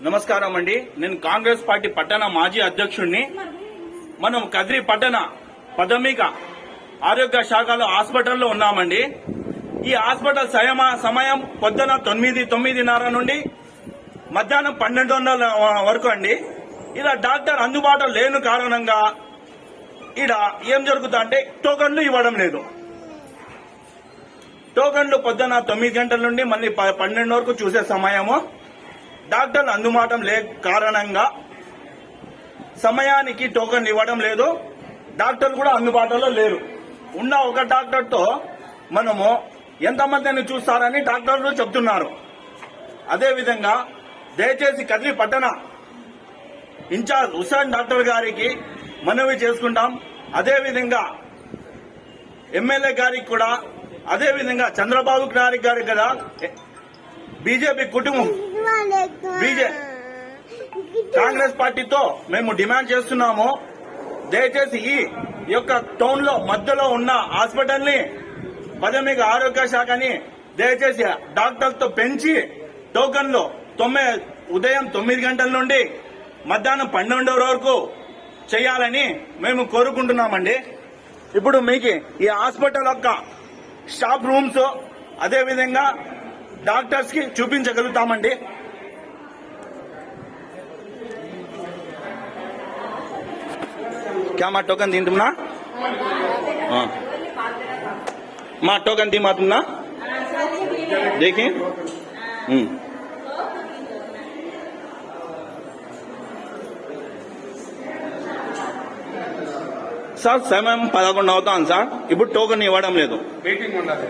నమస్కారం అండి. నేను కాంగ్రెస్ పార్టీ పట్టణ మాజీ అధ్యక్షుడిని. మనం కదిరి పట్టణ ప్రాథమిక ఆరోగ్య శాఖలో హాస్పిటల్లో ఉన్నామండి. ఈ హాస్పిటల్ సమయం పొద్దున 9:30 నుండి మధ్యాహ్నం 12 వరకు అండి. ఇలా డాక్టర్ అందుబాటులో లేని కారణంగా ఇక్కడ ఏం జరుగుతా అంటే టోకన్లు ఇవ్వడం లేదు. టోకన్లు పొద్దున 9 గంటల నుండి మళ్ళీ 12 వరకు చూసే సమయము డాక్టర్లు అందుబాటం లే కారణంగా సమయానికి టోకన్లు ఇవ్వడం లేదు. డాక్టర్లు కూడా అందుబాటులో లేరు. ఉన్న ఒక డాక్టర్తో మనము ఎంతమందిని చూస్తారని డాక్టర్లు చెప్తున్నారు. అదేవిధంగా దయచేసి కదిరి పట్టణ ఇన్ఛార్జ్ హుస్సేన్ డాక్టర్ గారికి మనవి చేసుకుంటాం. అదేవిధంగా ఎమ్మెల్యే గారికి కూడా, అదేవిధంగా చంద్రబాబు గారికి కూడా బీజేపీ కుటుంబం కాంగ్రెస్ పార్టీతో మేము డిమాండ్ చేస్తున్నాము. దయచేసి ఈ యొక్క టౌన్ లో మధ్యలో ఉన్న హాస్పిటల్ ని ప్రాథమిక ఆరోగ్య శాఖని దయచేసి డాక్టర్లతో పెంచి టోకన్లు ఉదయం 9 గంటల నుండి మధ్యాహ్నం 12 వరకు చేయాలని మేము కోరుకుంటున్నామండి. ఇప్పుడు మీకు ఈ హాస్పిటల్ యొక్క స్టాఫ్ రూమ్స్ అదేవిధంగా డాక్టర్స్ కి చూపించగలుగుతామండి. क्या మా టోకన్ తింటున్నా మా టోకన్ తీమాతున్నా देखिए సార్ సమయం 11 అవుతాను సార్. ఇప్పుడు టోకన్ ఇవ్వడం లేదు. వెయిటింగ్ ఉండదు.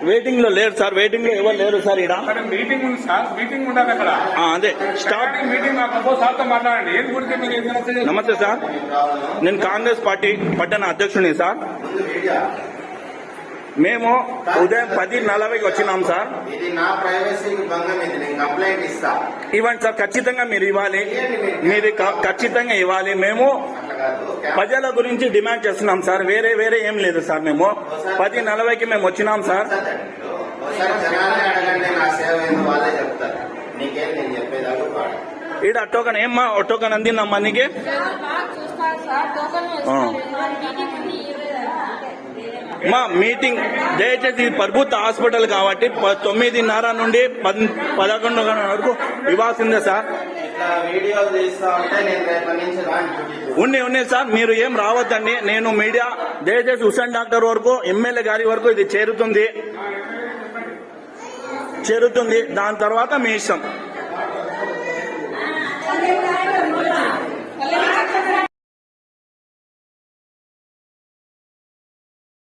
వెయిటింగ్ లో లేరు సార్. వెయిటింగ్ లో ఎవరు లేరు సార్. ఇక్కడ మీటింగ్ ఉంది సార్. మీటింగ్ ఉండదు అక్కడ. అదే స్టాఫ్ మీటింగ్ సార్తో మాట్లాడండి. ఏం గురించి మీరు నమస్తే సార్. నేను కాంగ్రెస్ పార్టీ పట్టణ అధ్యక్షుడిని సార్. మేము ఉదయం 10:40కి వచ్చినాం సార్. ఇది నా ప్రైవసీకి భంగం. ఇది నేను కంప్లైంట్ ఇస్తా. ఇవ్వండి సార్. ఖచ్చితంగా మీరు ఇవ్వాలి. మీరు ఖచ్చితంగా ఇవ్వాలి. మేము ప్రజల గురించి డిమాండ్ చేస్తున్నాం సార్. వేరే ఏం లేదు సార్. మేము 10:40కి మేము వచ్చినాం సార్. ఒకసారి జనాన్ని అడగండి. నా సేవ ఏందో వాళ్ళే చెప్తారు. నీకేం నేను చెప్పేది అడుగుతాడు. ఈడ టోకన్ ఏమ్మా టోకన్ అందిందమ్మా నీకు? మా మీటింగ్ దయచేసి ప్రభుత్వ హాస్పిటల్ కాబట్టి 9:30 నుండి 11 వరకు ఇవ్వాల్సిందే సార్. ఉన్నాయి సార్. మీరు ఏం రావద్దండి. నేను మీడియా దయచేసి హుస్సేన్ డాక్టర్ వరకు ఎమ్మెల్యే గారి వరకు ఇది చేరుతుంది. దాని తర్వాత మీ ఇష్టం.